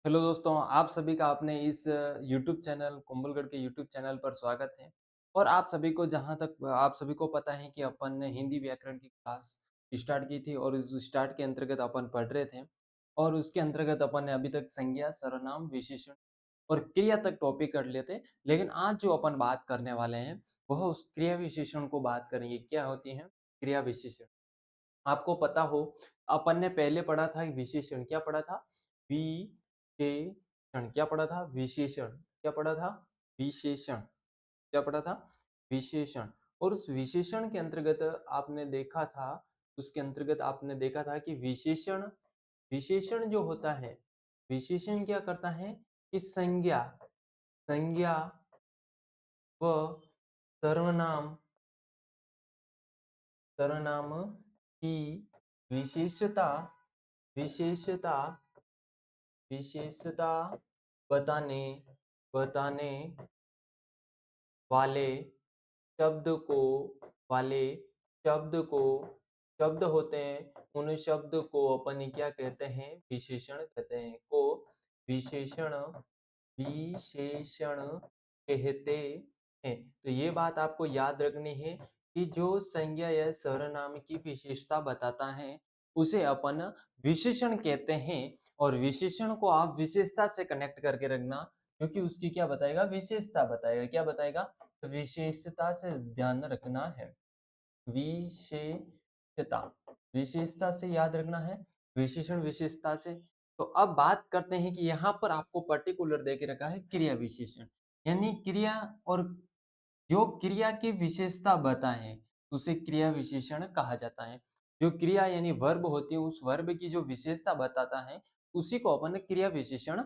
Hello दोस्तों, आप सभी का अपने इस यूट्यूब चैनल कुंभलगढ़ के यूट्यूब चैनल पर स्वागत है। और आप सभी को जहाँ तक आप सभी को पता है कि अपन ने हिंदी व्याकरण की क्लास स्टार्ट की थी और उस स्टार्ट के अंतर्गत अपन पढ़ रहे थे। और उसके अंतर्गत अपन ने अभी तक संज्ञा, सर्वनाम, विशेषण और क्रिया तक टॉपिक कर लिए थे। लेकिन आज जो अपन बात करने वाले हैं, वह उस क्रिया विशेषण को बात करेंगे। क्या होती है क्रिया विशेषण? आपको पता हो, अपन ने पहले पढ़ा था विशेषण। क्या पढ़ा था? विशेषण। क्या पढ़ा था? विशेषण। क्या पढ़ा था? विशेषण। क्या पढ़ा था? विशेषण। और उस विशेषण के अंतर्गत आपने देखा था, उसके अंतर्गत आपने देखा था कि विशेषण विशेषण जो होता है, विशेषण क्या करता है कि संज्ञा संज्ञा व सर्वनाम सर्वनाम की विशेषता विशेषता विशेषता बताने बताने वाले शब्द को वाले शब्द को शब्द होते हैं, उन शब्द को अपन क्या कहते हैं? विशेषण कहते हैं। को विशेषण विशेषण कहते हैं। तो ये बात आपको याद रखनी है कि जो संज्ञा या सर्वनाम की विशेषता बताता है, उसे अपन विशेषण कहते हैं। और विशेषण को आप विशेषता से कनेक्ट करके रखना, क्योंकि उसकी क्या बताएगा? विशेषता बताएगा। क्या बताएगा? तो विशेषता से ध्यान रखना है। विशेषता विशेषता से याद रखना है, विशेषण विशेषता से। तो अब बात करते हैं कि यहाँ पर आपको पर्टिकुलर दे के रखा है क्रिया विशेषण, यानी क्रिया। और जो क्रिया की विशेषता बताएं, उसे क्रिया विशेषण कहा जाता है। जो क्रिया यानी वर्ब होती है, उस वर्ब की जो विशेषता बताता है, उसी को अपन क्रिया विशेषण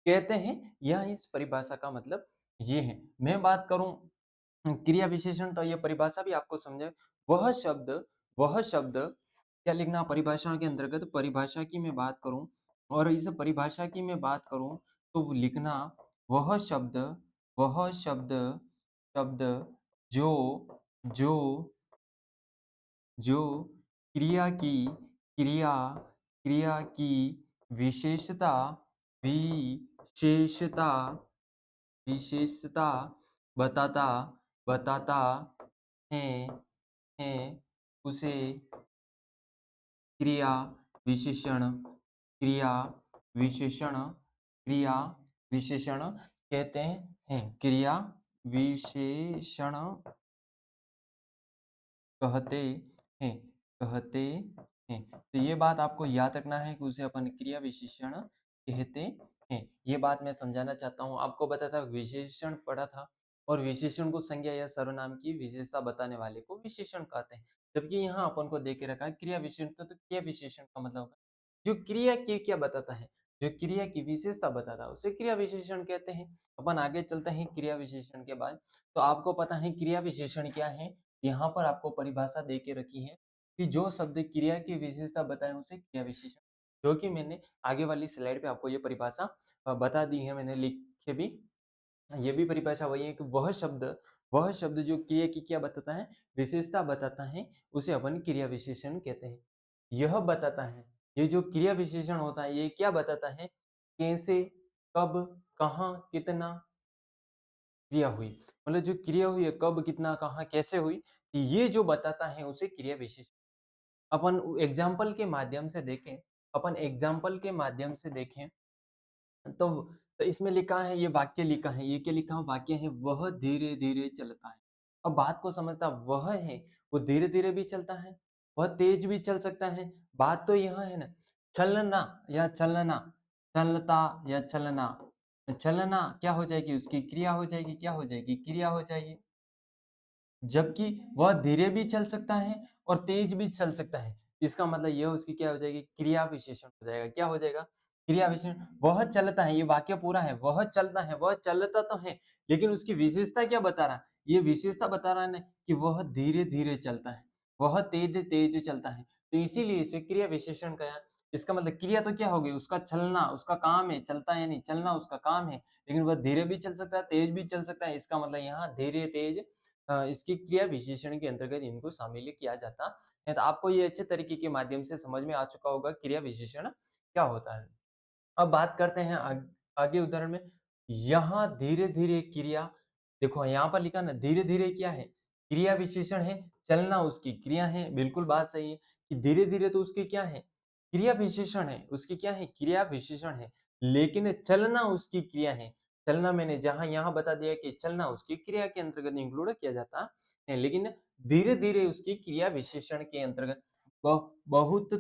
कहते हैं। यह इस परिभाषा का मतलब ये है। मैं बात करूं क्रिया विशेषण, तो ये परिभाषा भी आपको समझे। वह शब्द वह शब्द क्या लिखना परिभाषा के अंतर्गत? परिभाषा की मैं बात करूं, और इस परिभाषा की मैं बात करूं, तो लिखना वह शब्द वह शब्द शब्द जो जो जो क्रिया क्रिया की विशेषता विशेषता विशेषता बताता बताता है है उसे क्रिया विशेषण क्रिया विशेषण क्रिया विशेषण कहते हैं। क्रिया विशेषण कहते हैं कहते हैं। तो ये बात आपको याद रखना है कि उसे अपन क्रिया विशेषण कहते हैं। ये बात मैं समझाना चाहता हूँ। आपको पता था विशेषण पढ़ा था, और विशेषण को संज्ञा या सर्वनाम की विशेषता बताने वाले को विशेषण कहते हैं। जबकि यहाँ अपन को दे के रखा है क्रिया विशेषण। तो क्रिया विशेषण का मतलब होगा जो क्रिया की क्या बताता है, जो क्रिया की विशेषता बताता है, उसे क्रिया विशेषण कहते हैं। अपन आगे चलते हैं क्रिया विशेषण के बाद। तो आपको पता है क्रिया विशेषण क्या है। यहाँ पर आपको परिभाषा दे के रखी है कि जो शब्द क्रिया की विशेषता बताए, उसे क्रिया विशेषण। जो कि मैंने आगे वाली स्लाइड पे आपको ये परिभाषा बता दी है, मैंने लिख के भी। ये भी परिभाषा वही है कि वह शब्द जो क्रिया की क्या बताता है? विशेषता बताता है, उसे अपन क्रिया विशेषण कहते हैं। यह बताता है, ये जो क्रिया विशेषण होता है, ये क्या बताता है? कैसे, कब, कहाँ, कितना क्रिया हुई। मतलब जो क्रिया हुई है, कब, कितना, कहाँ, कैसे हुई, ये जो बताता है, उसे क्रिया विशेषण। अपन एग्जाम्पल के माध्यम से देखें अपन एग्जाम्पल के माध्यम से देखें, तो इसमें लिखा है, ये वाक्य लिखा है, ये क्या लिखा है? वाक्य है, वह धीरे धीरे चलता है। अब बात को समझता, वह है, वो धीरे धीरे भी चलता है, वह तेज भी चल सकता है। बात तो यहाँ है ना, चलना या चलना, चलता या चलना। चलना क्या हो जाएगी? उसकी क्रिया हो जाएगी। क्या हो जाएगी? क्रिया हो जाएगी। जबकि वह धीरे भी चल सकता है और तेज भी चल सकता है। इसका मतलब यह उसकी क्या हो जाएगी? क्रिया विशेषण हो जाएगा। क्या हो जाएगा? क्रिया विशेषण। वह चलता है, ये वाक्य पूरा है, वह चलता है, वह चलता तो है, लेकिन उसकी विशेषता क्या बता रहा है? ये विशेषता बता रहा है ना कि वह धीरे धीरे चलता है, वह तेज तेज चलता है। तो इसीलिए इसे क्रिया विशेषण कहा। इसका मतलब क्रिया तो क्या होगी? उसका चलना, उसका काम है। चलता है यानी चलना उसका काम है, लेकिन वह धीरे भी चल सकता है, तेज भी चल सकता है। इसका मतलब यहाँ धीरे तेज इसकी क्रिया विशेषण के अंतर्गत इनको शामिल किया जाता है। तो आपको ये अच्छे तरीके के माध्यम से समझ में आ चुका होगा क्रिया विशेषण क्या होता है। अब बात करते हैं आगे उदाहरण में। यहाँ धीरे-धीरे क्रिया, देखो यहाँ पर लिखा ना धीरे-धीरे क्या है? क्रिया विशेषण है, चलना उसकी क्रिया है। बिल्कुल बात सही है कि धीरे-धीरे तो उसकी क्या है? क्रिया विशेषण है। उसकी क्या है? क्रिया विशेषण है। लेकिन चलना उसकी क्रिया है। चलना मैंने जहाँ यहाँ बता दिया कि चलना उसकी क्रिया के अंतर्गत इंक्लूड किया जाता है, लेकिन धीरे-धीरे उसकी क्रिया विशेषण के अंतर्गत बहुत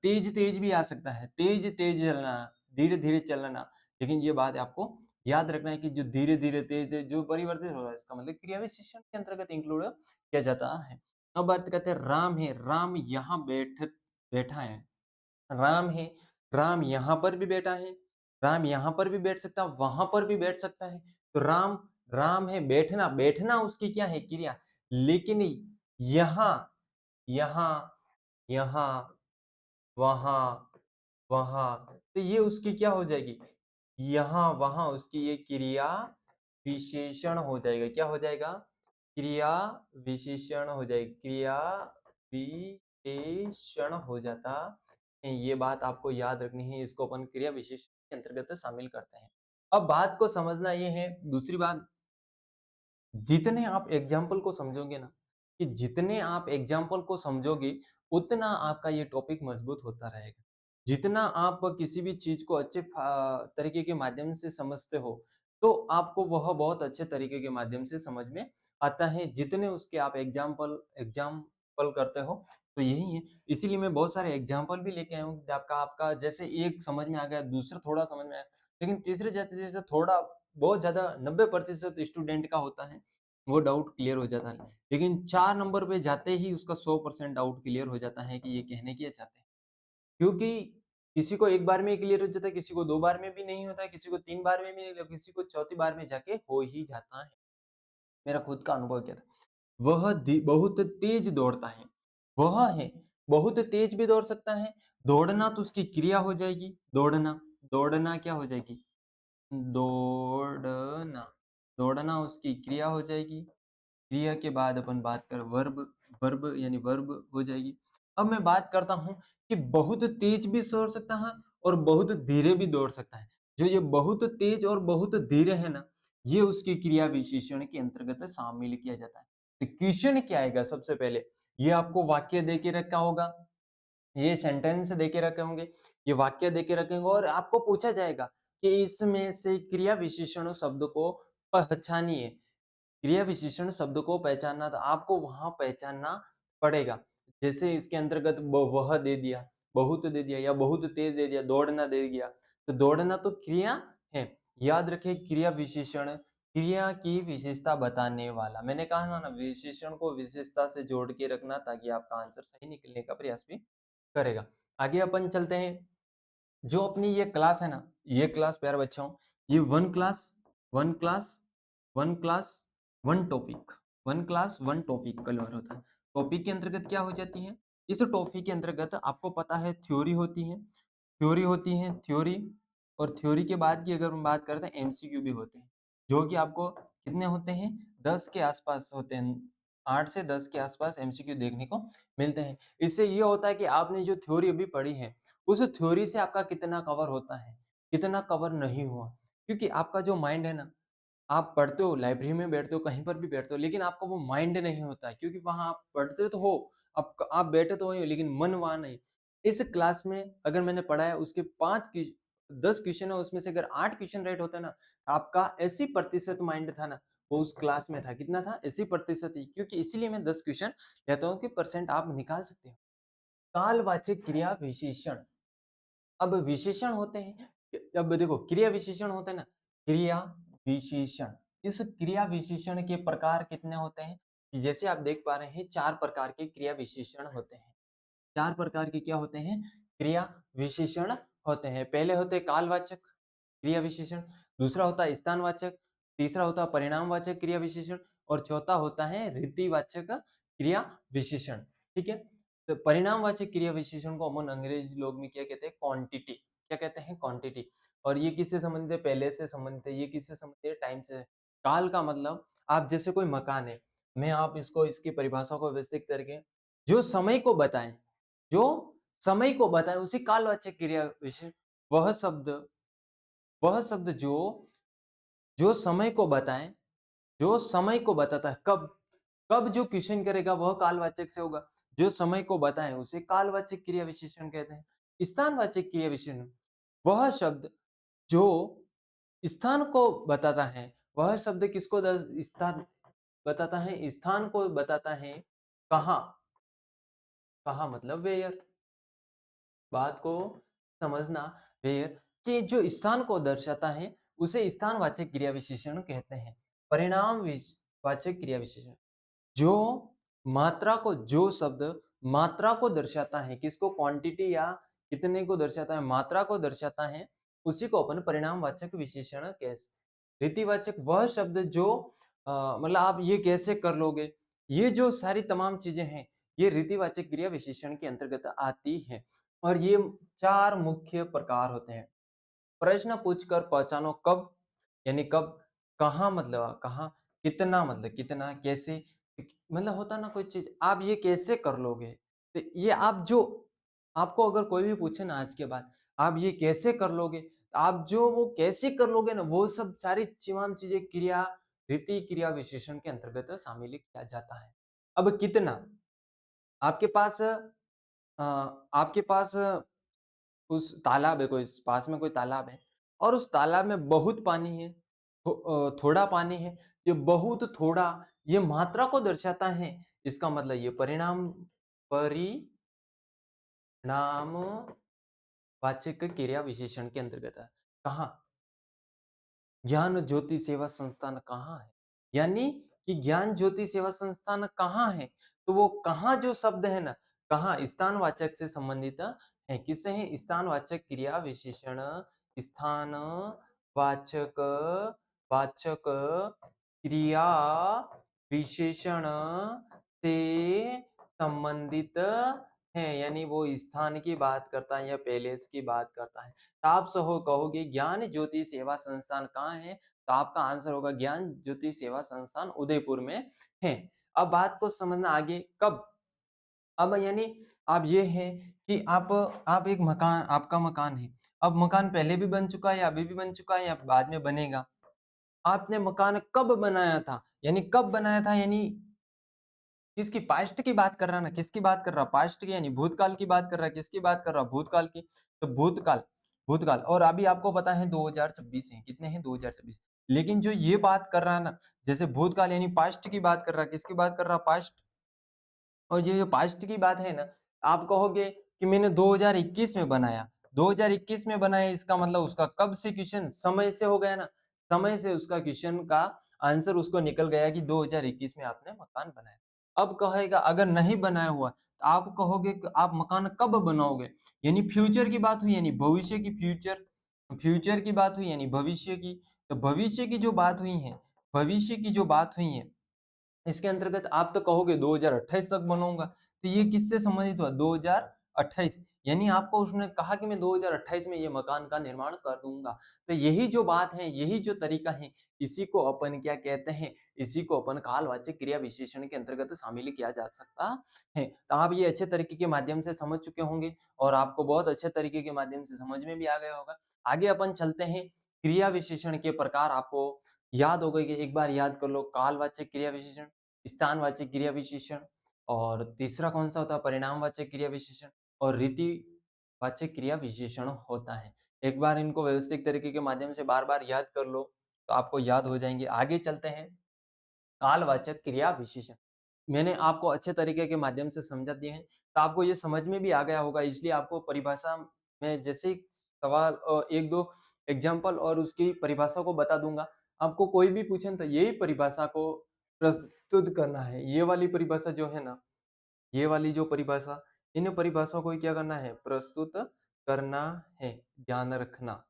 तेज-तेज भी आ सकता है। तेज-तेज चलना, धीरे-धीरे चलना। लेकिन ये बात आपको याद रखना है कि जो धीरे-धीरे, तेज़ जो परिवर्तित हो रहा है, इसका मतलब क्रिया विशेषण के अंतर्गत इंक्लूड किया जाता है। अब बात करते हैं राम है, राम यहाँ बैठा है। राम है, राम यहाँ पर भी बैठा है, राम यहाँ पर भी बैठ सकता है, वहाँ पर भी बैठ सकता है। तो राम, राम है बैठना, बैठना उसकी क्या है? क्रिया। लेकिन यहाँ, यहाँ, यहाँ, वहाँ, वहाँ, तो ये उसकी क्या हो जाएगी? यहाँ, वहाँ उसकी ये क्रिया विशेषण हो जाएगा। क्या हो जाएगा? क्रिया विशेषण हो जाएगी। क्रिया विशेषण हो जाता है। ये बात आपको याद रखनी है। इसको अपन क्रिया विशेषण के अंतर्गत शामिल करते हैं। अब बात को समझना ये है, दूसरी बात, जितने आप एग्जाम्पल को समझोगे ना, कि जितने आप एग्जाम्पल को समझोगे, उतना आपका ये टॉपिक मजबूत होता रहेगा। जितना आप किसी भी चीज को अच्छे तरीके के माध्यम से समझते हो, तो आपको वह बहुत अच्छे तरीके के माध्यम से समझ में आता है। जितने उसके आप एग्जाम्पल एग्जाम्पल करते हो, तो यही है। इसीलिए मैं बहुत सारे एग्जाम्पल भी लेके आया हूँ। आपका आपका जैसे एक समझ में आ गया, दूसरा थोड़ा समझ में आया, लेकिन तीसरे जैसे जैसे थोड़ा बहुत ज्यादा 90% स्टूडेंट का होता है, वो डाउट क्लियर हो जाता है। लेकिन 4 नंबर पे जाते ही उसका 100% डाउट क्लियर हो जाता है कि ये कहने क्या चाहते हैं। क्योंकि किसी को 1 बार में ही क्लियर हो जाता है, किसी को 2 बार में भी नहीं होता है, किसी को 3 बार में भी नहीं, किसी को चौथी बार में जाके हो ही जाता है। मेरा खुद का अनुभव क्या था। बहुत तेज दौड़ता है। वह है, बहुत तेज भी दौड़ सकता है। दौड़ना तो उसकी क्रिया हो जाएगी। दौड़ना, दौड़ना क्या हो जाएगी? दौड़ना, दौड़ना उसकी क्रिया हो जाएगी। क्रिया के बाद अपन बात करें वर्ब, वर्ब यानी वर्ब हो जाएगी। अब मैं बात करता हूँ कि बहुत तेज भी दौड़ सकता है और बहुत धीरे भी दौड़ सकता है। जो ये बहुत तेज और बहुत धीरे है ना, ये उसकी क्रिया विशेषण के अंतर्गत शामिल किया जाता है। तो क्वेश्चन क्या आएगा सबसे पहले? ये आपको वाक्य दे के रखा होगा, ये सेंटेंस देके रखे होंगे, ये वाक्य देके रखे होंगे और आपको पूछा जाएगा कि इसमें से क्रिया विशेषण शब्द को पहचानिए। क्रिया विशेषण शब्द को पहचानना, तो आपको वहां पहचानना पड़ेगा। जैसे इसके अंतर्गत वह दे दिया, बहुत दे दिया, या बहुत तेज दे दिया, दौड़ना दे दिया, तो दौड़ना तो क्रिया है। याद रखें, क्रिया विशेषण क्रिया की विशेषता बताने वाला। मैंने कहा ना विशेषण को विशेषता से जोड़ के रखना, ताकि आपका आंसर सही निकलने का प्रयास भी करेगा। आगे अपन चलते हैं। जो अपनी ये क्लास है ना, ये क्लास प्यारे बच्चों, ये one class, one class, one class, one topic, one class one topic colour होता है। टॉपिक के अंतर्गत क्या हो जाती है? इस टॉपिक के अंतर्गत आपको पता है थ्योरी होती है, थ्योरी होती है, थ्योरी। और थ्योरी के बाद की अगर हम बात करते हैं, एमसीक्यू भी होते हैं, जो कि आपको कितने होते हैं? 10 के आसपास होते हैं। 8 से 10 के आसपास एमसीक्यू देखने को मिलते हैं। इससे ये होता है कि आपने जो थ्योरी अभी पढ़ी है, उस थ्योरी से आपका कितना कवर होता है, कितना कवर नहीं हुआ। क्योंकि आपका जो माइंड है ना, आप पढ़ते हो, लाइब्रेरी में बैठते हो, कहीं पर भी बैठते हो, लेकिन आपका वो माइंड नहीं होता है, क्योंकि वहां आप पढ़ते तो हो, आप बैठे तो हो, लेकिन मन वहां नहीं। इस क्लास में अगर मैंने पढ़ा है, उसके 10 क्वेश्चन है, उसमें से अगर 8 क्वेश्चन राइट होता है ना, आपका 80% माइंड था ना, वो उस क्लास में था। कितना था? 80% ही। क्योंकि इसीलिए मैं 10 क्वेश्चन लेता हूँ कि परसेंट आप निकाल सकते हो। कालवाचक क्रिया विशेषण। अब विशेषण होते हैं, अब देखो क्रिया विशेषण होते हैं ना, क्रिया विशेषण। इस क्रिया विशेषण के प्रकार कितने होते हैं? कि जैसे आप देख पा रहे हैं, 4 प्रकार के क्रिया विशेषण होते हैं। 4 प्रकार के क्या होते हैं? क्रिया विशेषण होते हैं। पहले होते हैं कालवाचक क्रिया विशेषण, दूसरा होता है स्थानवाचक, तीसरा होता है परिणामवाचक क्रिया विशेषण, और चौथा होता है रीतिवाचक क्रिया विशेषण। ठीक है? तो परिणामवाचक क्रिया विशेषण को अमूमन अंग्रेजी लोग में क्या कहते हैं? क्वांटिटी। क्या कहते हैं? क्वांटिटी। और ये किससे संबंधित है? पहले से संबंधित है। ये किससे संबंधित है? टाइम से। काल का मतलब, आप जैसे कोई मकान है, मैं आप इसको इसकी परिभाषा को व्यवस्थित करके जो समय को बताएं, जो समय को बताएं, उसी कालवाचक क्रिया विशेषण। वह शब्द वह शब्द जो समय को बताए, जो समय को बताता है, कब कब जो क्वेश्चन करेगा वह कालवाचक से होगा। जो समय को बताए उसे कालवाचक क्रिया विशेषण कहते हैं। स्थानवाचक क्रिया विशेषण वह शब्द जो स्थान को बताता है, वह शब्द किसको स्थान बताता है? स्थान को बताता है। कहाँ? कहाँ मतलब वेयर। बात को समझना। वेयर कि जो स्थान को दर्शाता है उसे स्थानवाचक क्रिया विशेषण कहते हैं। वाचक क्रिया विशेषण जो मात्रा को, जो शब्द मात्रा को दर्शाता है, किसको? क्वांटिटी या कितने को दर्शाता है, मात्रा को दर्शाता है, उसी को अपन परिणामवाचक विशेषण कह। रीतिवाचक वह शब्द जो मतलब आप ये कैसे कर लोगे, ये जो सारी तमाम चीजें हैं ये रीतिवाचक क्रिया विशेषण के अंतर्गत आती है। और ये चार मुख्य प्रकार होते हैं। प्रश्न पूछकर पहचानो कब, यानी कब, कहाँ मतलब कहाँ, कितना मतलब कितना, कैसे मतलब होता ना कोई चीज आप ये कैसे कर लोगे। तो ये आप जो, आपको अगर कोई भी पूछे ना आज के बाद आप ये कैसे कर लोगे, तो आप जो वो कैसे कर लोगे ना वो सब सारी तमाम चीजें क्रिया, रीति क्रिया विशेषण के अंतर्गत शामिल किया जाता है। अब कितना, आपके पास आपके पास उस तालाब है, कोई पास में कोई तालाब है और उस तालाब में बहुत पानी है, थोड़ा पानी है। ये बहुत थोड़ा, ये मात्रा को दर्शाता है। इसका मतलब ये परिणामवाचक क्रिया विशेषण के अंतर्गत है। कहाँ? ज्ञान ज्योति सेवा संस्थान कहाँ है? यानी कि ज्ञान ज्योति सेवा संस्थान कहाँ है? तो वो कहाँ जो शब्द है ना, कहाँ स्थानवाचक से संबंधित है। किससे है? स्थानवाचक क्रिया विशेषण, स्थान वाचक, वाचक क्रिया विशेषण से संबंधित है। यानी वो स्थान की बात करता है या पैलेस की बात करता है। तो आप सहो कहोगे ज्ञान ज्योति सेवा संस्थान कहाँ है? तो आपका आंसर होगा ज्ञान ज्योति सेवा संस्थान उदयपुर में है। अब बात को समझना आगे कब। अब यानी अब ये है कि आप एक मकान, आपका मकान है। अब मकान पहले भी बन चुका है या अभी भी बन चुका है या बाद में बनेगा। आपने मकान कब बनाया था, यानी कब बनाया था, यानी किसकी? पास्ट की बात कर रहा ना, किसकी बात कर रहा? पास्ट की, यानी भूतकाल की बात कर रहा है। किसकी बात कर रहा? भूतकाल की। तो भूतकाल, भूतकाल और अभी आपको पता है 2026 है, कितने हैं? 2026। लेकिन जो ये बात कर रहा है ना, जैसे भूतकाल यानी पास्ट की बात कर रहा है। किसकी बात कर रहा? पास्ट। और ये जो पास्ट की बात है ना, आप कहोगे कि मैंने 2021 में बनाया, 2021 में बनाया, इसका मतलब उसका कब से क्वेश्चन समय से हो गया ना, समय से उसका क्वेश्चन का आंसर उसको निकल गया कि 2021 में आपने मकान बनाया। अब कहेगा अगर नहीं बनाया हुआ तो आप कहोगे कि आप मकान कब बनाओगे, यानी फ्यूचर की बात हुई, यानी भविष्य की, फ्यूचर, फ्यूचर की बात हुई यानी भविष्य की। तो भविष्य की जो बात हुई है, भविष्य की जो बात हुई है, इसके अंतर्गत आप तो कहोगे 2028 तक बनाऊंगा। तो ये किससे संबंधित हुआ? 2028, यानी आपको उसने कहा कि मैं 2028 में ये मकान का निर्माण कर दूंगा। तो यही जो बात है, यही जो तरीका है, इसी को अपन क्या कहते हैं? इसी को अपन कालवाचक क्रिया विशेषण के अंतर्गत शामिल किया जा सकता है। तो आप ये अच्छे तरीके के माध्यम से समझ चुके होंगे और आपको बहुत अच्छे तरीके के माध्यम से समझ में भी आ गया होगा। आगे अपन चलते हैं, क्रिया विशेषण के प्रकार आपको याद हो गई कि एक बार याद कर लो। कालवाचक क्रिया विशेषण, स्थानवाचक क्रिया विशेषण, और तीसरा कौन सा होता है? परिणामवाचक क्रिया विशेषण, और रीतिवाचक क्रिया विशेषण होता है। एक बार इनको व्यवस्थित तरीके के माध्यम से बार-बार याद कर लो तो आपको याद हो जाएंगे। आगे चलते हैं, कालवाचक क्रिया विशेषण। मैंने आपको अच्छे तरीके के माध्यम से समझा दिए हैं, तो आपको ये समझ में भी आ गया होगा। इसलिए आपको परिभाषा में जैसे ही सवाल 1-2 एग्जाम्पल और उसकी परिभाषा को बता दूंगा। आपको कोई भी पूछे न तो यही परिभाषा को प्रस्तुत करना है। ये वाली परिभाषा जो है ना, ये वाली जो परिभाषा, इन परिभाषाओं को क्या करना है? प्रस्तुत करना है, ध्यान रखना।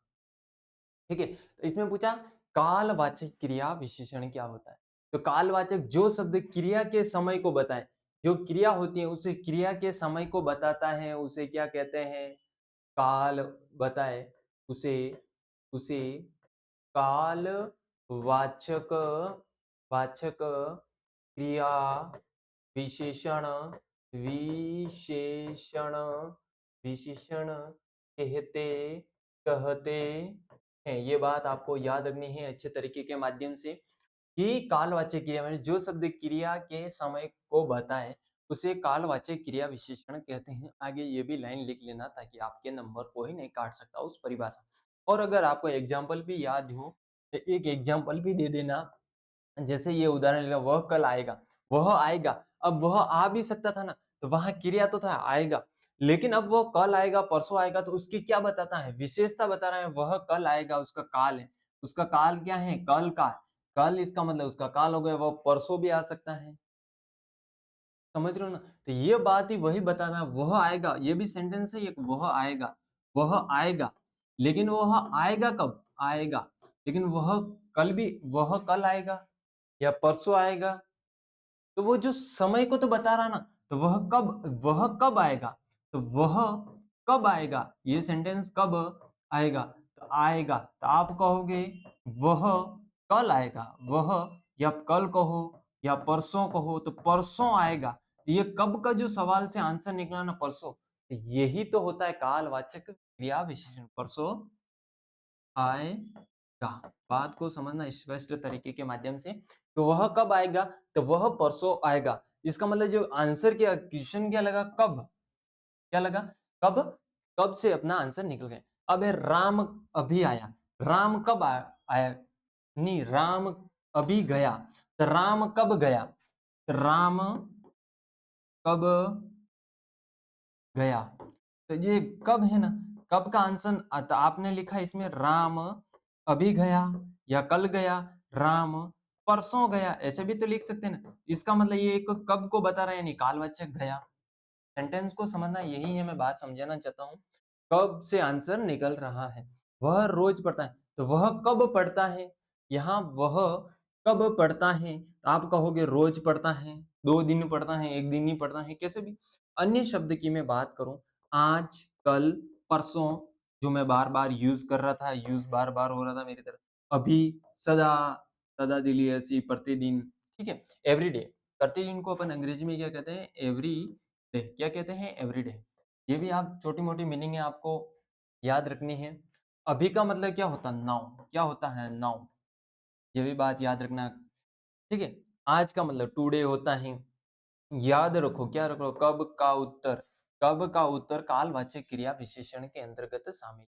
ठीक है? तो इसमें पूछा कालवाचक क्रिया विशेषण क्या होता है? तो कालवाचक जो शब्द क्रिया के समय को बताए, जो क्रिया होती है उसे क्रिया के समय को बताता है, उसे क्या कहते हैं? काल बताए, उसे उसे कालवाचक वाचक क्रिया विशेषण विशेषण विशेषण कहते कहते है, ये बात आपको याद रखनी है अच्छे तरीके के माध्यम से कि कालवाचक क्रिया में जो शब्द क्रिया के समय को बताए, उसे कालवाचक क्रिया विशेषण कहते हैं। आगे ये भी लाइन लिख लेना ताकि आपके नंबर को ही नहीं काट सकता उस परिभाषा। और अगर आपको एग्जाम्पल भी याद हो, तो एक एग्जाम्पल भी दे देना। जैसे ये उदाहरण लिया, वह कल आएगा, वह आएगा। अब वह आ भी सकता था ना, तो वहां क्रिया तो था आएगा, लेकिन अब वो कल आएगा, परसों आएगा, तो उसकी क्या बताता है? विशेषता बता रहा है। वह कल आएगा, उसका काल है। उसका काल क्या है? कल का। कल इसका मतलब उसका काल हो गया, वह परसों भी आ सकता है। समझ रहे हो ना? तो ये बात ही वही बताना, वह आएगा, ये भी सेंटेंस है एक, वह आएगा, वह आएगा। लेकिन वह आएगा कब? आएगा। लेकिन वह कल आएगा या परसों आएगा, तो वो जो समय को तो बता रहा ना, तो वह कब आएगा? तो वह कब आएगा? ये सेंटेंस कब आएगा? तो आएगा। तो आप कहोगे वह कल आएगा, वह, या कल कहो या परसों कहो, तो परसों आएगा। तो ये कब का जो सवाल से आंसर निकला ना, परसों, तो यही तो होता है कालवाचक क्रिया विशेषण, परसों आएगा। बात को समझना स्पष्ट तरीके के माध्यम से। तो वह कब आएगा? तो वह परसों आएगा। इसका मतलब जो आंसर क्या, क्वेश्चन क्या लगा? कब? क्या लगा? कब? कब से अपना आंसर निकल गया। अब है राम अभी आया। राम कब आया? नहीं, राम अभी गया। तो राम कब गया? राम कब गया? तो ये कब है ना, कब का आंसर आता आपने लिखा इसमें, राम अभी गया या कल गया, राम परसों गया, ऐसे भी तो लिख सकते हैं ना। इसका मतलब ये एक कब को बता रहा है, यानी कालवाचक गया। सेंटेंस को समझना यही है, मैं बात समझाना चाहता हूँ। कब से आंसर निकल रहा है। वह रोज पढ़ता है, तो वह कब पढ़ता है? यहाँ वह कब पढ़ता है, तो आप कहोगे रोज पढ़ता है, 2 दिन पढ़ता है, 1 दिन ही पढ़ता है, कैसे भी। अन्य शब्द की मैं बात करूं, आज, कल, परसों, जो मैं बार बार यूज कर रहा था, यूज बार बार हो रहा था मेरी तरफ, अभी, सदा, सदा दिली ऐसी, प्रतिदिन, ठीक है, एवरीडे। प्रतिदिन को अपन अंग्रेजी में क्या कहते हैं? Every day. क्या कहते हैं? Every day. ये भी आप छोटी मोटी मीनिंग है आपको याद रखनी है। अभी का मतलब क्या होता है? नाउ। क्या होता है? नाउ। ये भी बात याद रखना, ठीक है। आज का मतलब टुडे होता है। याद रखो, क्या रखो? कब का उत्तर। कब का उत्तर कालवाचक क्रिया विशेषण के अंतर्गत शामिल।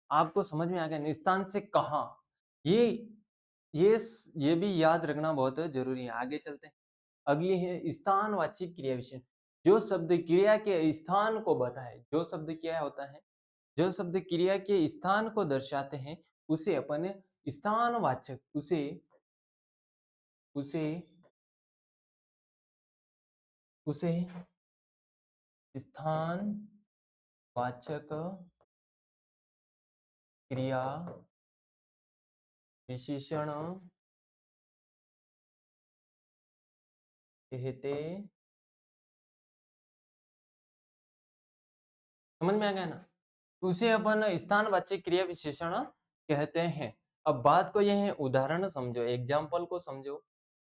आपको समझ में आ गया? निस्तान से कहा, ये ये भी याद रखना बहुत जरूरी है। आगे चलते हैं। अगली है स्थानवाची क्रिया विशेषण। जो शब्द क्रिया के स्थान को बताए, जो शब्द क्या होता है, जो शब्द क्रिया के स्थान को दर्शाते हैं, उसे अपन स्थानवाचक, उसे उसे स्थानवाचक क्रिया विशेषण कहते। समझ में आ गया ना? उसे अपन स्थानवाचक क्रिया विशेषण कहते हैं। अब बात को यह है, उदाहरण समझो, एग्जाम्पल को समझो,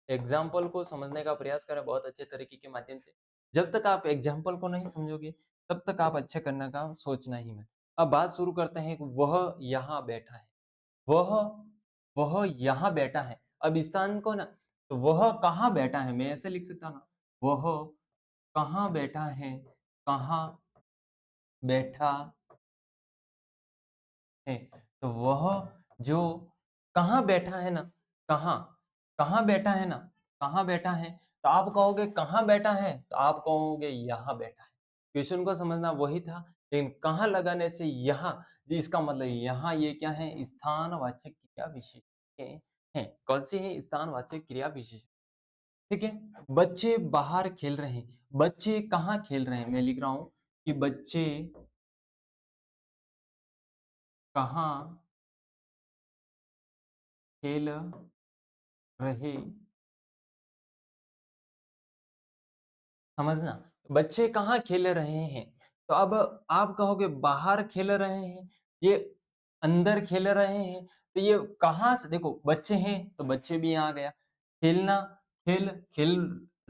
एग्जाम्पल को समझने का प्रयास करें बहुत अच्छे तरीके के माध्यम से। जब तक आप एग्जाम्पल को नहीं समझोगे, तब तक आप अच्छे करने का सोचना ही मत। अब बात शुरू करते हैं कि वह यहाँ बैठा है। वह वह यहाँ बैठा है। अब स्थान को ना, तो वह कहाँ बैठा है, मैं ऐसे लिख सकता हूँ ना, वह कहाँ बैठा है, कहाँ बैठा है। तो वह जो कहाँ बैठा है ना, कहाँ, कहाँ बैठा है ना, कहाँ बैठा है, तो आप कहोगे कहाँ बैठा है, तो आप कहोगे यहाँ बैठा है। क्वेश्चन को समझना वही था, लेकिन कहाँ लगाने से यहाँ, जी इसका मतलब यहाँ, ये क्या है? स्थानवाचक क्रिया विशेषण है। कौन सी है? स्थानवाचक क्रिया विशेषण, ठीक है। बच्चे बाहर खेल रहे हैं। बच्चे कहाँ खेल रहे हैं? मैं लिख रहा हूं कि बच्चे कहाँ खेल रहे, समझना, बच्चे कहाँ खेल रहे हैं। तो अब आप कहोगे बाहर खेल रहे हैं, ये अंदर खेल रहे हैं, तो ये कहाँ से, देखो बच्चे हैं तो बच्चे भी यहाँ आ गया, खेलना, खेल, खेल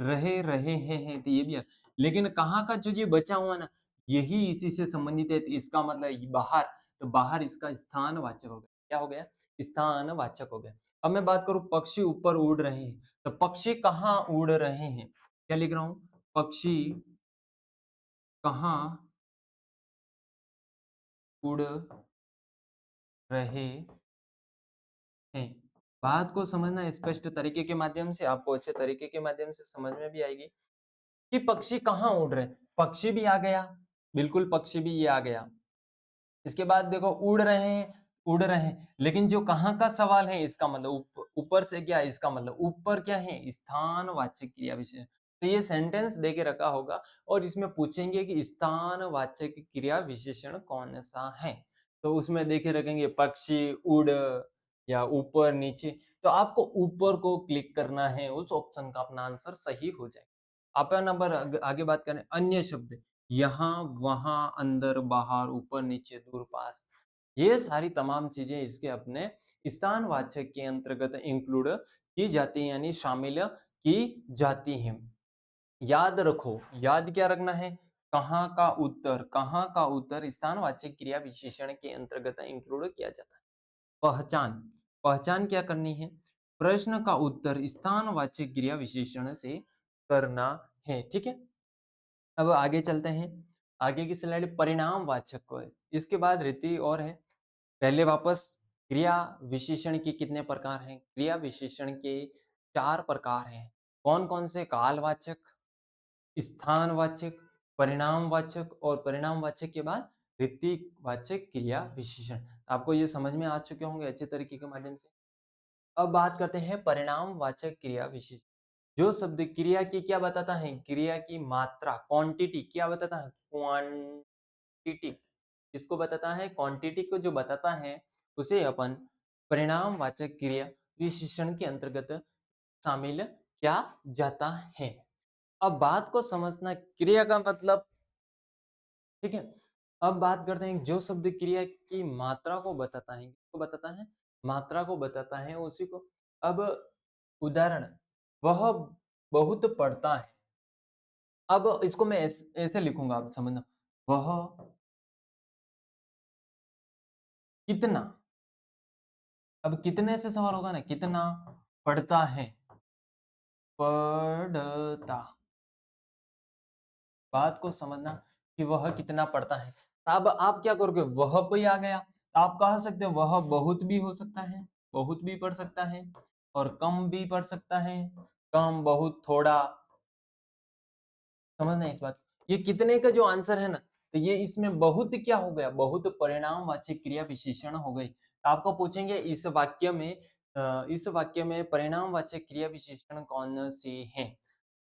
रहे रहे हैं, तो ये भी लेकिन कहाँ का जो ये बचा हुआ ना, यही इसी से संबंधित है, तो इसका मतलब ये बाहर, तो बाहर इसका स्थानवाचक हो गया। क्या हो गया? स्थानवाचक हो गया। अब मैं बात करूँ पक्षी ऊपर उड़ रहे हैं, तो पक्षी कहाँ उड़ रहे हैं? क्या लिख रहा हूँ? पक्षी कहाँ उड़ रहे हैं? बात को समझना स्पष्ट तरीके के माध्यम से, आपको अच्छे तरीके के माध्यम से समझ में भी आएगी कि पक्षी कहाँ उड़ रहे हैं। पक्षी भी आ गया, बिल्कुल पक्षी भी ये आ गया। इसके बाद देखो उड़ रहे हैं, लेकिन जो कहाँ का सवाल है इसका मतलब ऊपर से क्या है, इसका मतलब ऊपर क्या है, स्थानवाचक क्रिया विशेषण। तो ये सेंटेंस दे के रखा होगा और इसमें पूछेंगे कि स्थानवाचक क्रिया विशेषण कौन सा है, तो उसमें देखे रखेंगे पक्षी, उड़ या ऊपर नीचे। तो आपको ऊपर को क्लिक करना है, उस ऑप्शन का अपना आंसर सही हो जाए। अपन नंबर आगे बात करें अन्य शब्द, यहाँ, वहाँ, अंदर, बाहर, ऊपर, नीचे, दूर, पास। ये सारी तमाम चीज़ें इसके अपने स्थानवाचक के अंतर्गत इंक्लूड की जाती हैं, यानी शामिल की जाती हैं। याद रखो, याद क्या रखना है? कहाँ का उत्तर स्थानवाचक क्रिया विशेषण के अंतर्गत इंक्लूड किया जाता है। पहचान, पहचान क्या करनी है? प्रश्न का उत्तर स्थानवाचक क्रिया विशेषण से करना है, ठीक है? अब आगे चलते हैं। आगे की स्लाइड परिणामवाचक को है। इसके बाद रीति और है। पहले वापस क्रिया विशेषण के कितने प्रकार हैं? क्रिया विशेषण के 4 प्रकार हैं। कौन-कौन से? कालवाचक, स्थानवाचक, परिणामवाचक और परिणामवाचक के बाद रीतिवाचक क्रिया विशेषण। आपको ये समझ में आ चुके होंगे अच्छे तरीके के माध्यम से। अब बात करते हैं परिणामवाचक क्रिया विशेषण। जो शब्द क्रिया की क्या बताता है? क्रिया की मात्रा, क्वांटिटी क्या बताता है? क्वांटिटी किसको बताता है? क्वांटिटी को जो बताता है उसे अपन परिणामवाचक क्रिया विशेषण के अंतर्गत शामिल किया जाता है। अब बात को समझना, क्रिया का मतलब, ठीक है? अब बात करते हैं जो शब्द क्रिया की मात्रा को बताता है, किसको बताता है? मात्रा को बताता है उसी को। अब उदाहरण, वह बहुत पढ़ता है। अब इसको मैं ऐसे लिखूंगा, आप समझना, वह कितना। अब कितने से सवाल होगा ना, कितना पढ़ता है, पढ़ता। बात को समझना कि वह कितना पढ़ता है। अब आप क्या करोगे, वह कोई आ गया तो आप कह सकते हो वह बहुत भी हो सकता है, बहुत भी पढ़ सकता है और कम भी पढ़ सकता है, कम, बहुत, थोड़ा। समझना इस बात को। ये कितने का जो आंसर है ना, तो ये इसमें बहुत क्या हो गया, बहुत परिणामवाचक क्रिया विशेषण हो गई। तो आपको पूछेंगे इस वाक्य में परिणामवाचक क्रिया विशेषण कौन से हैं?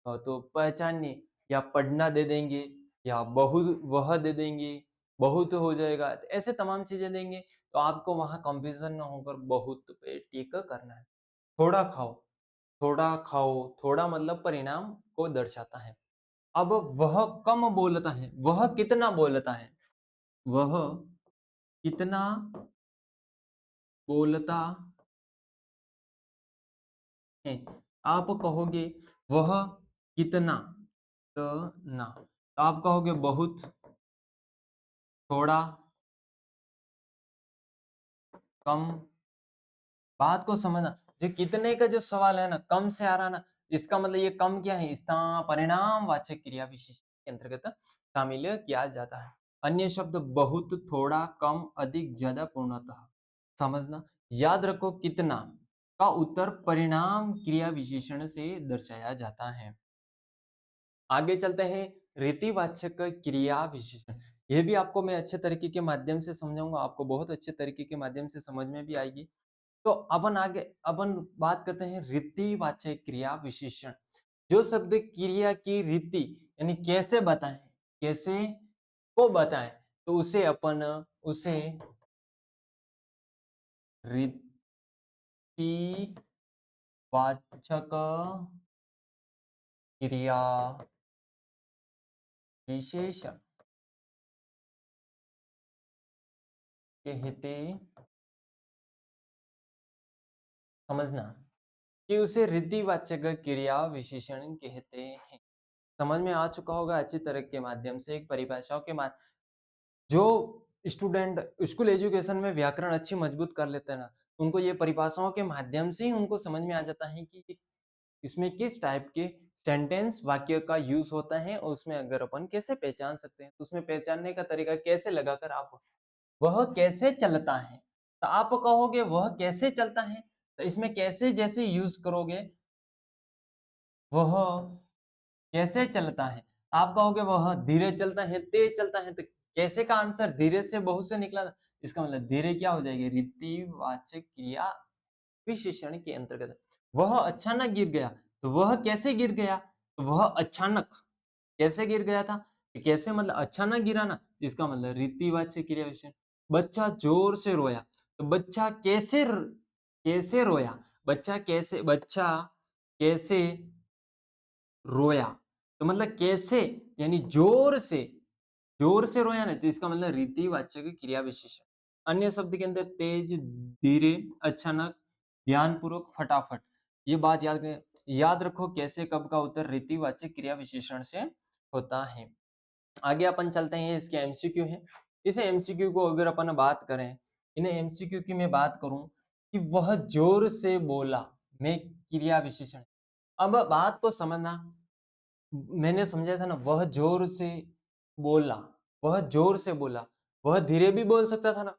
तो पहचानिए, या पढ़ना दे देंगे, या बहुत, वह दे देंगे, बहुत हो जाएगा, तो ऐसे तमाम चीजें देंगे। तो आपको वहां कंफ्यूजन न होकर बहुत पे टिक करना है। थोड़ा खाओ, थोड़ा खाओ, थोड़ा मतलब परिणाम को दर्शाता है। अब वह कम बोलता है, वह कितना बोलता है, वह कितना बोलता है। आप कहोगे वह कितना, तो ना, तो आप कहोगे बहुत, थोड़ा, कम। बात को समझना, जो कितने का जो सवाल है ना, कम से आ रहा ना, इसका मतलब ये कम क्या है, इसका परिणामवाचक क्रिया विशेषण के अंतर्गत शामिल किया जाता है। अन्य शब्द बहुत, थोड़ा, कम, अधिक, ज्यादा, पूर्णतः। समझना, याद रखो कितना का उत्तर परिणाम क्रिया विशेषण से दर्शाया जाता है। आगे चलते हैं, रीतिवाचक क्रिया विशेषण। ये भी आपको मैं अच्छे तरीके के माध्यम से समझाऊंगा, आपको बहुत अच्छे तरीके के माध्यम से समझ में भी आएगी। तो अपन बात करते हैं रीतिवाचक क्रिया विशेषण। जो शब्द क्रिया की रीति यानी कैसे बताएं, कैसे को बताएं, तो उसे रीतिवाचक क्रिया विशेषण कहते, समझना, कि उसे रीतिवाचक क्रिया विशेषण कहते हैं। समझ में आ चुका होगा अच्छी तरह के माध्यम से, एक परिभाषाओं के माध्यम, जो स्टूडेंट स्कूल एजुकेशन में व्याकरण अच्छी मजबूत कर लेते हैं ना, उनको ये परिभाषाओं के माध्यम से ही उनको समझ में आ जाता है कि इसमें किस टाइप के सेंटेंस वाक्य का यूज होता है और उसमें अगर अपन कैसे पहचान सकते हैं, तो उसमें पहचानने का तरीका कैसे लगाकर आप वह कैसे चलता है, तो आप कहोगे वह कैसे चलता है, तो इसमें कैसे जैसे यूज करोगे, वह कैसे चलता है, आप कहोगे वह धीरे चलता है, तेज चलता है, तो कैसे का आंसर धीरे से बहुत से निकला, इसका मतलब धीरे क्या हो जाएगी, रीतिवाचक क्रिया विशेषण के अंतर्गत है। वह अचानक गिर गया, तो वह कैसे गिर गया, तो वह अचानक कैसे गिर गया था, कैसे मतलब अचानक गिरा ना, इसका मतलब रीतिवाचक क्रिया विशेषण। बच्चा जोर से रोया, तो बच्चा कैसे रोया, बच्चा कैसे रोया, तो मतलब कैसे यानी जोर से रोया ना, तो इसका मतलब रीतिवाचक क्रिया विशेषण। अन्य शब्द के अंदर तेज, धीरे, अचानक, ध्यानपूर्वक, फटाफट, ये बात याद रखो कैसे कब का उत्तर रीतिवाचक क्रिया विशेषण से होता है। आगे अपन चलते हैं, इसके एमसीक्यू है। इस एमसीक्यू को अगर अपन बात करें, इन्हें एमसीक्यू की मैं बात करूं कि वह जोर से बोला में क्रिया विशेषण। अब बात को समझना, मैंने समझा था ना, वह जोर से बोला, वह जोर से बोला, वह धीरे भी बोल सकता था ना।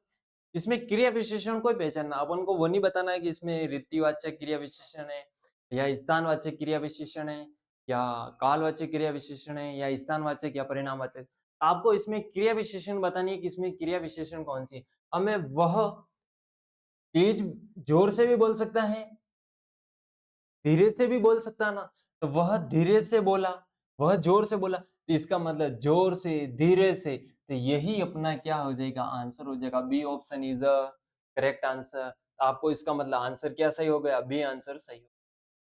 इसमें क्रिया विशेषण को ही पहचानना, अपन को वो नहीं बताना है कि इसमें रीतिवाचक क्रिया विशेषण है या स्थानवाचक क्रिया विशेषण है या कालवाचक क्रिया विशेषण है या स्थानवाचक या परिणामवाचक। आपको इसमें क्रिया विशेषण बतानी है कि इसमें क्रिया विशेषण कौन सी है। अब मैं वह तेज जोर से भी बोल सकता है, धीरे से भी बोल सकता है ना, तो वह धीरे से बोला, वह जोर से बोला, तो इसका मतलब जोर से, धीरे से, तो यही अपना क्या हो जाएगा, आंसर हो जाएगा। B option is the correct answer. आपको इसका मतलब आंसर क्या सही हो गया, बी आंसर सही हो।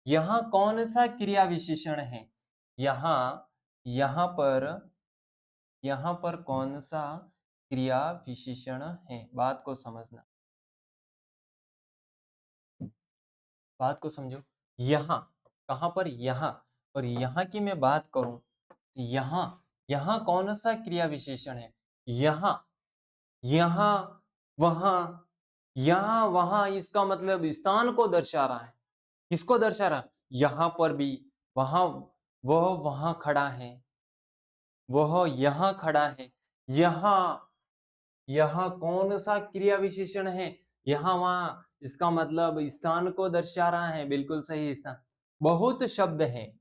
यहाँ कौन सा क्रिया विशेषण है, यहाँ यहाँ पर यहाँ पर कौन सा क्रिया विशेषण है, बात को समझना, बात को समझो। यहाँ कहां पर, यहाँ, और यहाँ की मैं बात करूं, यहाँ यहाँ कौन सा क्रिया विशेषण है, यहाँ यहाँ वहां, यहाँ वहां, इसका मतलब स्थान को दर्शा रहा है। किसको दर्शा रहा है, यहाँ पर भी, वहां, वह वहां खड़ा है, वह यहाँ खड़ा है, यहाँ यहाँ कौन सा क्रिया विशेषण है, यहाँ वहां, इसका मतलब स्थान को दर्शा रहा है, बिल्कुल सही स्थान। बहुत शब्द हैं,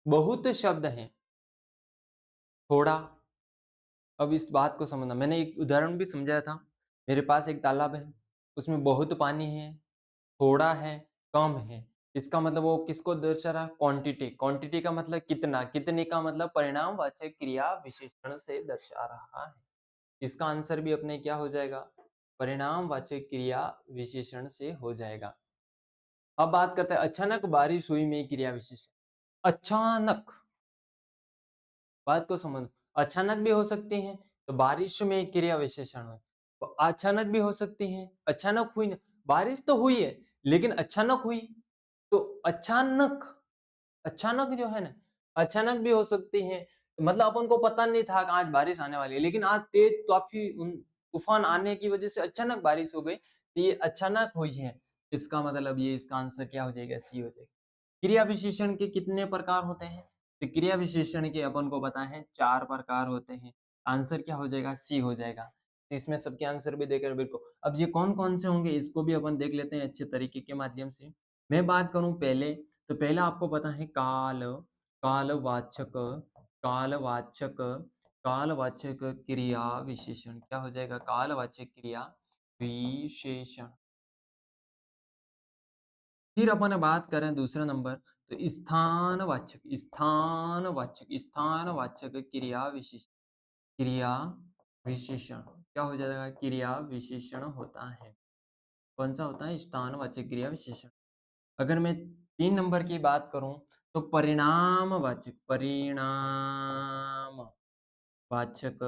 बहुत शब्द हैं, थोड़ा। अब इस बात को समझना, मैंने एक उदाहरण भी समझाया था। मेरे पास एक तालाब है, उसमें बहुत पानी है, थोड़ा है, कम है, इसका मतलब वो किसको दर्शा रहा है, क्वांटिटी। क्वांटिटी का मतलब कितना, कितने का मतलब परिणामवाचक क्रिया विशेषण से दर्शा रहा है। इसका आंसर भी अपने क्या हो जाएगा, परिणामवाचक क्रिया विशेषण से हो जाएगा। अब बात करते हैं अचानक बारिश हुई में क्रिया विशेषण। अचानक, बात को समझ, अचानक भी हो सकती है, तो बारिश में क्रिया विशेषण है, तो अचानक भी हो सकती है, अचानक हुई ना, बारिश तो हुई है लेकिन अचानक हुई, तो अचानक, अचानक जो है ना, अचानक भी हो सकती है, मतलब अपन को पता नहीं था कि आज बारिश आने वाली है, लेकिन आज तेज काफी तूफान आने की वजह से अचानक बारिश हो गई, तो ये अचानक हुई है। इसका मतलब ये, इसका आंसर क्या हो जाएगा, सी हो जाएगा। क्रिया विशेषण के कितने प्रकार होते हैं, तो क्रिया विशेषण के अपन को पता है 4 प्रकार होते हैं। आंसर क्या हो जाएगा, सी हो जाएगा। तो इसमें सबके आंसर भी देकर बिल्कुल, अब ये कौन कौन से होंगे इसको भी अपन देख लेते हैं अच्छे तरीके के माध्यम से। मैं बात करूं पहले, तो पहला आपको पता है काल, कालवाचक, कालवाचक, कालवाचक क्रिया विशेषण, क्या हो जाएगा, कालवाचक क्रिया विशेषण। फिर अपन बात करें दूसरा नंबर, तो स्थानवाचक, स्थानवाचक, स्थानवाचक क्रिया विशेषण, क्रिया विशेषण क्या हो जाएगा, क्रिया विशेषण होता है। कौन सा होता है, स्थानवाचक क्रिया विशेषण। अगर मैं 3 नंबर की बात करूं, तो परिणामवाचक, परिणाम वाचक,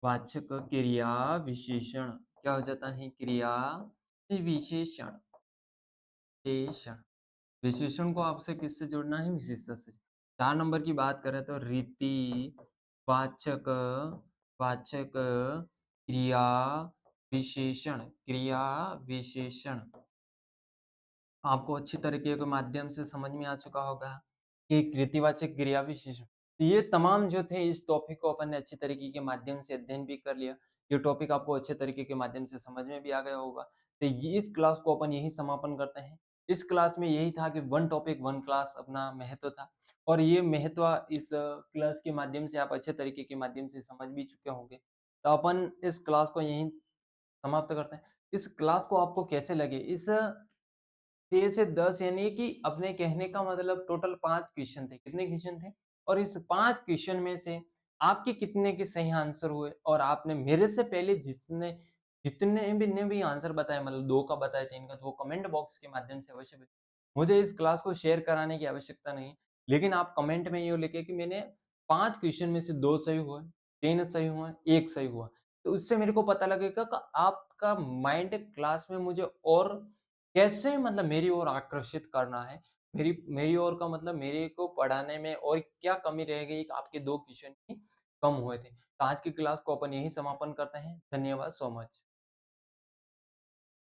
वाचक क्रिया विशेषण क्या हो जाता है, क्रिया विशेषण, विशेषण। विशेषण को आपसे किससे जोड़ना है, विशेषता से। 4 नंबर की बात करें तो रीति वाचक, वाचक क्रिया विशेषण, क्रिया विशेषण आपको अच्छी तरीके के माध्यम से समझ में आ चुका होगा कि कृतिवाचक क्रिया विशेषण। तो ये तमाम जो थे इस टॉपिक को अपन ने अच्छी तरीके के माध्यम से अध्ययन भी कर लिया। ये टॉपिक आपको अच्छे तरीके के माध्यम से समझ में भी आ गया होगा। तो ये इस क्लास को अपन यहीं समापन करते हैं। इस क्लास में यही था कि वन टॉपिक वन क्लास अपना महत्व था और ये महत्व इस क्लास के माध्यम से आप अच्छे तरीके के माध्यम से समझ भी चुके होंगे। तो अपन इस क्लास को यहीं समाप्त करते हैं। इस क्लास को आपको कैसे लगे? इस 6 से 10 यानी कि अपने कहने का मतलब टोटल 5 क्वेश्चन थे। कितने क्वेश्चन थे? और इस 5 क्वेश्चन में से आपके कितने के सही आंसर हुए और आपने मेरे से पहले जितने भी ने भी आंसर बताए मतलब 2 का बताया, 3 का, तो वो कमेंट बॉक्स के माध्यम से अवश्य बताएँ। मुझे इस क्लास को शेयर कराने की आवश्यकता नहीं है, लेकिन आप कमेंट में ये लिखें कि मैंने 5 क्वेश्चन में से 2 सही हुए, 3 सही हुए, 1 सही हुआ। तो उससे मेरे को पता लगेगा कि आपका माइंड क्लास में मुझे और कैसे मतलब मेरी ओर आकर्षित करना है? मेरी मेरी ओर का मतलब मेरे को पढ़ाने में और क्या कमी रह गई आपके 2 क्वेश्चन ही कम हुए थे। तो आज की क्लास को अपन यहीं समापन करते हैं। धन्यवाद सो मच।